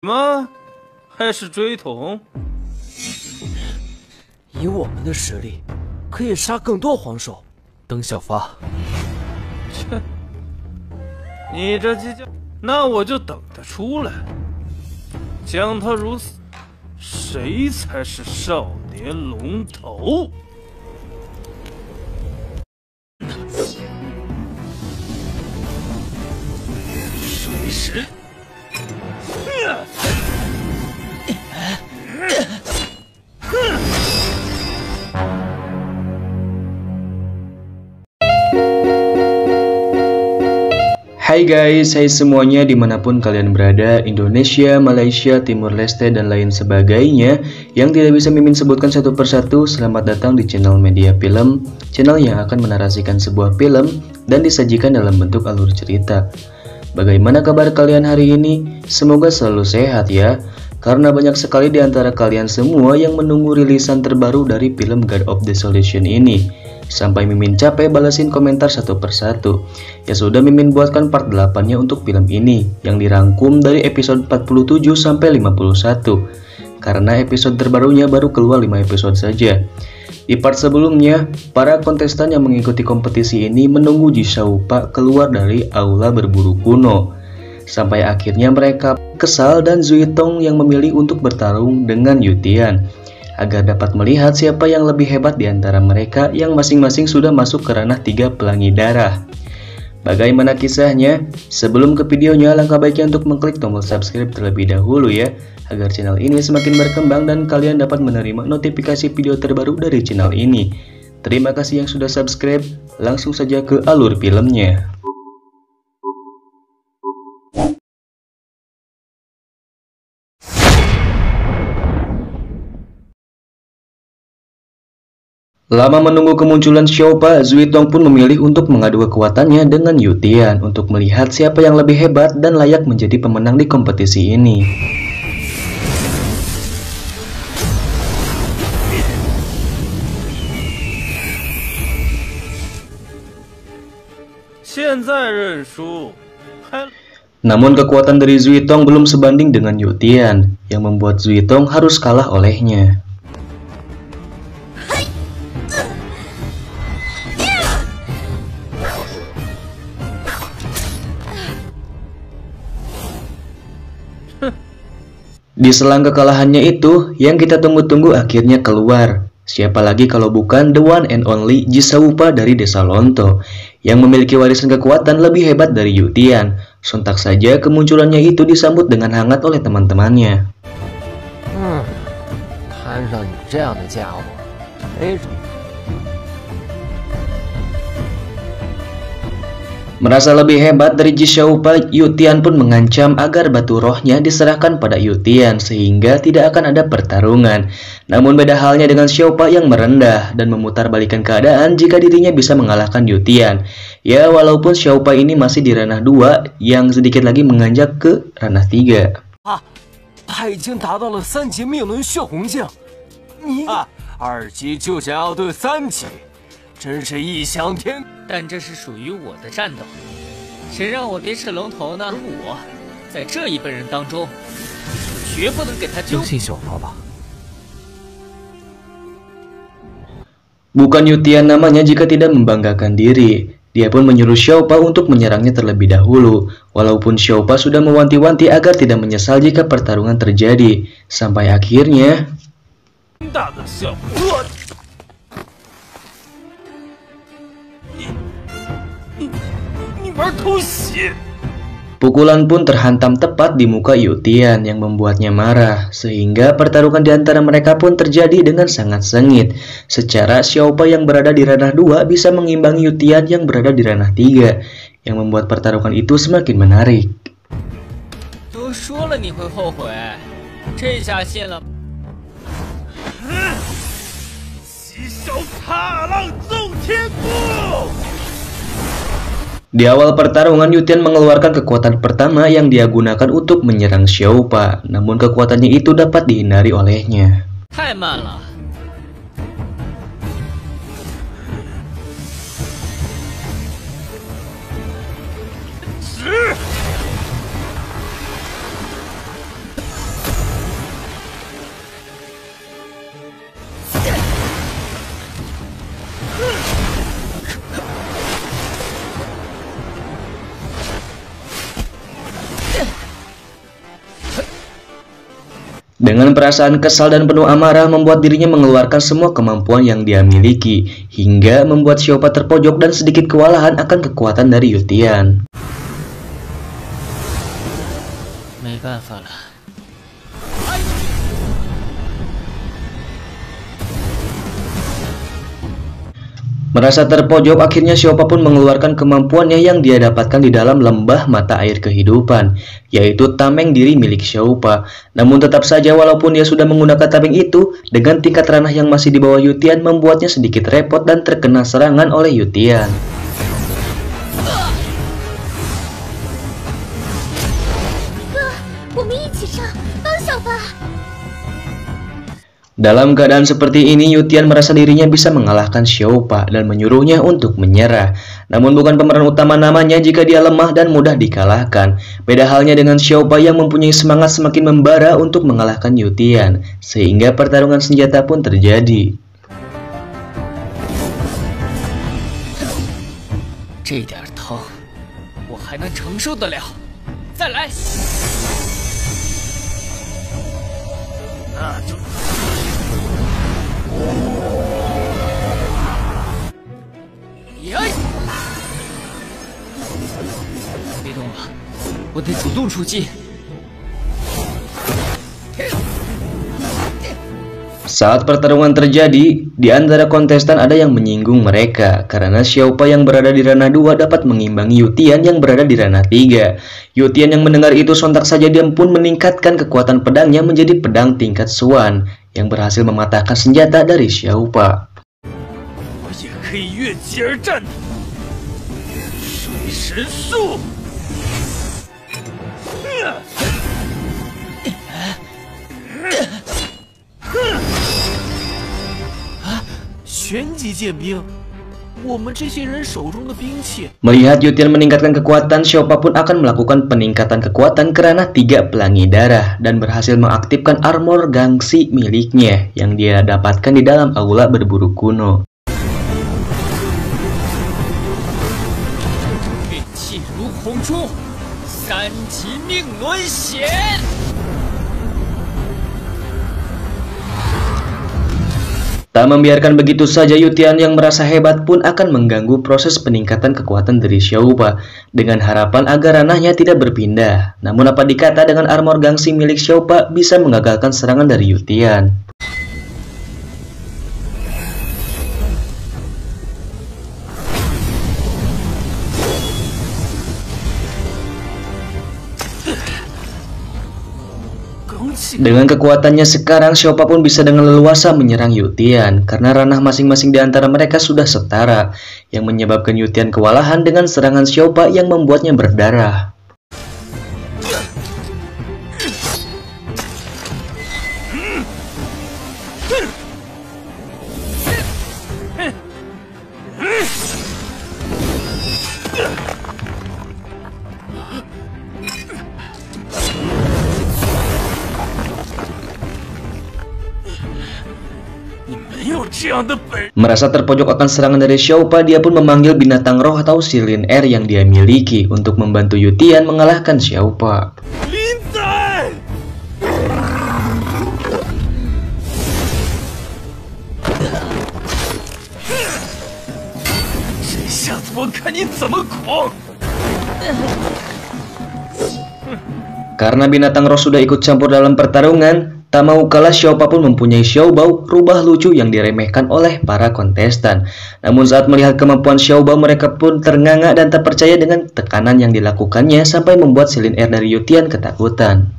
吗？还是追统？以我们的实力，可以杀更多皇手。等小发。切，你这鸡叫，那我就等他出来，将他如此。谁才是少年龙头？谁是？Hai guys, hai semuanya dimanapun kalian berada, Indonesia, Malaysia, Timur Leste, dan lain sebagainya yang tidak bisa Mimin sebutkan satu persatu. Selamat datang di channel Media Film, channel yang akan menarasikan sebuah film dan disajikan dalam bentuk alur cerita. Bagaimana kabar kalian hari ini? Semoga selalu sehat ya, karena banyak sekali di antara kalian semua yang menunggu rilisan terbaru dari film God of Desolation ini. Sampai Mimin capek balasin komentar satu persatu. Ya sudah, Mimin buatkan part 8-nya untuk film ini yang dirangkum dari episode 47 sampai 51. Karena episode terbarunya baru keluar 5 episode saja. Di part sebelumnya, para kontestan yang mengikuti kompetisi ini menunggu Jishaupa keluar dari aula berburu kuno. Sampai akhirnya mereka kesal dan Zuitong yang memilih untuk bertarung dengan Yutian agar dapat melihat siapa yang lebih hebat di antara mereka yang masing-masing sudah masuk ke ranah 3 pelangi darah. Bagaimana kisahnya? Sebelum ke videonya, alangkah baiknya untuk mengklik tombol subscribe terlebih dahulu ya, agar channel ini semakin berkembang dan kalian dapat menerima notifikasi video terbaru dari channel ini. Terima kasih yang sudah subscribe, langsung saja ke alur filmnya. Lama menunggu kemunculan Xiaopa, Zuitong pun memilih untuk mengadu kekuatannya dengan Yutian untuk melihat siapa yang lebih hebat dan layak menjadi pemenang di kompetisi ini. Namun kekuatan dari Zuitong belum sebanding dengan Yutian, yang membuat Zuitong harus kalah olehnya. Di selang kekalahannya itu, yang kita tunggu-tunggu akhirnya keluar. Siapa lagi kalau bukan the one and only Jishaupa dari desa Lonto, yang memiliki warisan kekuatan lebih hebat dari Yutian. Sontak saja kemunculannya itu disambut dengan hangat oleh teman-temannya. Merasa lebih hebat dari Jishaupa, Yutian pun mengancam agar batu rohnya diserahkan pada Yutian sehingga tidak akan ada pertarungan. Namun beda halnya dengan Xiaopa yang merendah dan memutarbalikkan keadaan jika dirinya bisa mengalahkan Yutian. Ya, walaupun Xiaopa ini masih di ranah 2 yang sedikit lagi menganjak ke ranah 3. Bukan Yutian namanya jika tidak membanggakan diri. Dia pun menyuruh Xiaopa untuk menyerangnya terlebih dahulu, walaupun Xiaopa sudah mewanti-wanti agar tidak menyesal jika pertarungan terjadi. Sampai akhirnya pukulan pun terhantam tepat di muka Yutian yang membuatnya marah, sehingga pertarungan di antara mereka pun terjadi dengan sangat sengit. Secara Xiaopa yang berada di ranah 2 bisa mengimbangi Yutian yang berada di ranah 3, yang membuat pertarungan itu semakin menarik. Di awal pertarungan, Yutian mengeluarkan kekuatan pertama yang dia gunakan untuk menyerang Xiaopa, namun kekuatannya itu dapat dihindari olehnya. Dengan perasaan kesal dan penuh amarah membuat dirinya mengeluarkan semua kemampuan yang dia miliki, hingga membuat Xiaopa terpojok dan sedikit kewalahan akan kekuatan dari Yutian. Merasa terpojok, akhirnya Xiaopa pun mengeluarkan kemampuannya yang dia dapatkan di dalam lembah mata air kehidupan, yaitu tameng diri milik Xiaopa. Namun tetap saja walaupun dia sudah menggunakan tameng itu, dengan tingkat ranah yang masih di bawah Yutian membuatnya sedikit repot dan terkena serangan oleh Yutian. Dalam keadaan seperti ini, Yutian merasa dirinya bisa mengalahkan Xiaopa dan menyuruhnya untuk menyerah. Namun bukan pemeran utama namanya jika dia lemah dan mudah dikalahkan. Beda halnya dengan Xiaopa yang mempunyai semangat semakin membara untuk mengalahkan Yutian, sehingga pertarungan senjata pun terjadi. Saat pertarungan terjadi, di antara kontestan ada yang menyinggung mereka karena Xiaopa yang berada di ranah 2 dapat mengimbangi Yutian yang berada di ranah 3. Yutian yang mendengar itu sontak saja dia pun meningkatkan kekuatan pedangnya menjadi pedang tingkat Xuan yang berhasil mematahkan senjata dari Xiaopa. Melihat Yutian meningkatkan kekuatan, Xiaopa pun akan melakukan peningkatan kekuatan ke ranah 3 pelangi darah dan berhasil mengaktifkan armor gangsi miliknya yang dia dapatkan di dalam aula berburu kuno. Tak membiarkan begitu saja, Yutian yang merasa hebat pun akan mengganggu proses peningkatan kekuatan dari Xiaopa dengan harapan agar ranahnya tidak berpindah. Namun apa dikata dengan armor gangsi milik Xiaopa bisa menggagalkan serangan dari Yutian. Dengan kekuatannya sekarang, Xiaopa pun bisa dengan leluasa menyerang Yutian karena ranah masing-masing di antara mereka sudah setara, yang menyebabkan Yutian kewalahan dengan serangan Xiaopa yang membuatnya berdarah. Merasa terpojok akan serangan dari Xiaopa, dia pun memanggil binatang roh atau Silin Air yang dia miliki untuk membantu Yutian mengalahkan Xiaopa. Karena binatang roh sudah ikut campur dalam pertarungan, tak mau kalah Xiaopa pun mempunyai Xiaobao, rubah lucu yang diremehkan oleh para kontestan. Namun saat melihat kemampuan Xiaobao, mereka pun ternganga dan tak percaya dengan tekanan yang dilakukannya sampai membuat Silin Air dari Yutian ketakutan.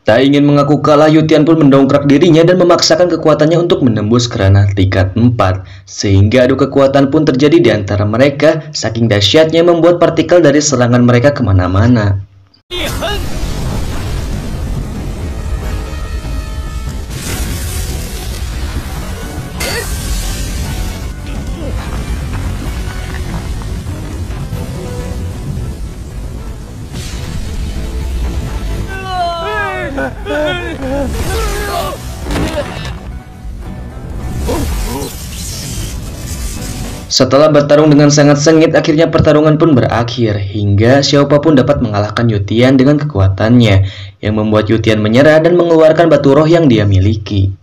Tak ingin mengaku kalah, Yutian pun mendongkrak dirinya dan memaksakan kekuatannya untuk menembus ke ranah tingkat 4. Sehingga adu kekuatan pun terjadi di antara mereka, saking dahsyatnya membuat partikel dari serangan mereka kemana-mana. Setelah bertarung dengan sangat sengit, akhirnya pertarungan pun berakhir, hingga Xiaopa pun dapat mengalahkan Yu Tian dengan kekuatannya, yang membuat Yu Tian menyerah dan mengeluarkan batu roh yang dia miliki.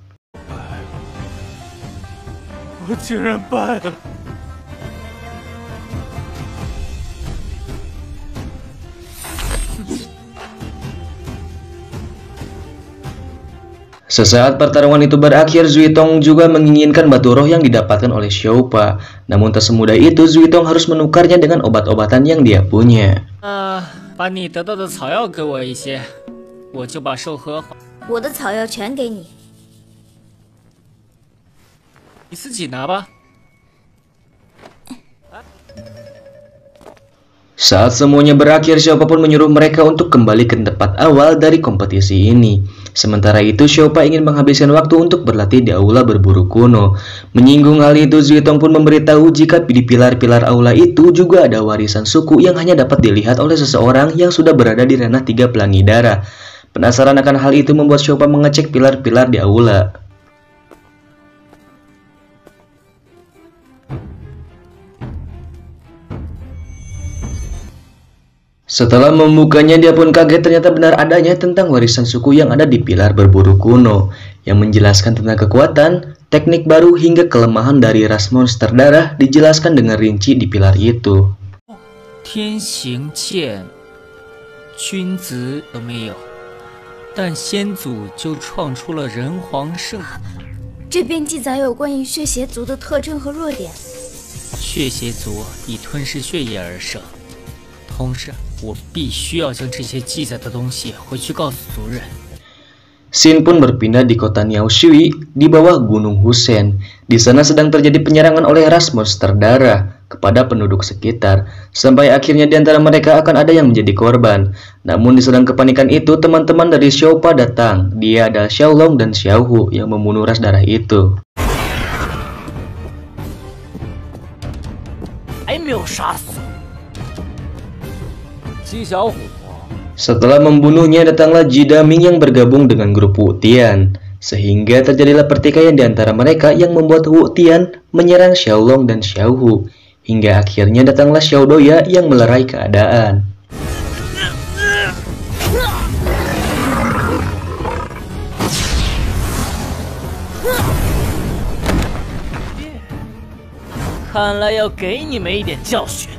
Sesaat pertarungan itu berakhir, Zuitong juga menginginkan batu roh yang didapatkan oleh Xiaopa. Namun tak semudah itu, Zuitong harus menukarnya dengan obat-obatan yang dia punya. 把你得到的草药给我一些，我就把寿盒我的草药全给你。你自己拿吧。 Saat semuanya berakhir, Xiaopa pun menyuruh mereka untuk kembali ke tempat awal dari kompetisi ini. Sementara itu, Xiaopa ingin menghabiskan waktu untuk berlatih di aula berburu kuno. Menyinggung hal itu, Zuitong pun memberitahu jika di pilar-pilar aula itu juga ada warisan suku yang hanya dapat dilihat oleh seseorang yang sudah berada di ranah 3 pelangi darah. Penasaran akan hal itu membuat Xiaopa mengecek pilar-pilar di aula. Setelah membukanya, dia pun kaget, ternyata benar adanya tentang warisan suku yang ada di pilar berburu kuno, yang menjelaskan tentang kekuatan, teknik baru hingga kelemahan dari ras monster darah dijelaskan dengan rinci di pilar itu. 天行健，君子都没有，但先祖就创出了人皇圣。这边记载有关于血邪族的特征和弱点。血邪族以吞噬血液而生，同时。 我必须要将这些记载的东西回去告诉族人。 Xin pun berpindah di kota Niaoshui di bawah Gunung Husen. Di sana sedang terjadi penyerangan oleh ras monster darah kepada penduduk sekitar. Sampai akhirnya di antara mereka akan ada yang menjadi korban. Namun di sedang kepanikan itu, teman-teman dari Xiaopa datang. Dia adalah Xiaolong dan Xiaohu yang membunuh ras darah itu. 还没有杀死。 Setelah membunuhnya, datanglah Ji Daming yang bergabung dengan grup Wu Tian. Sehingga terjadilah pertikaian di antara mereka yang membuat Wu Tian menyerang Xiaolong dan Xiaohu. Hingga akhirnya datanglah Xiao Doya yang melerai keadaan. Kan来要给你们一点教训。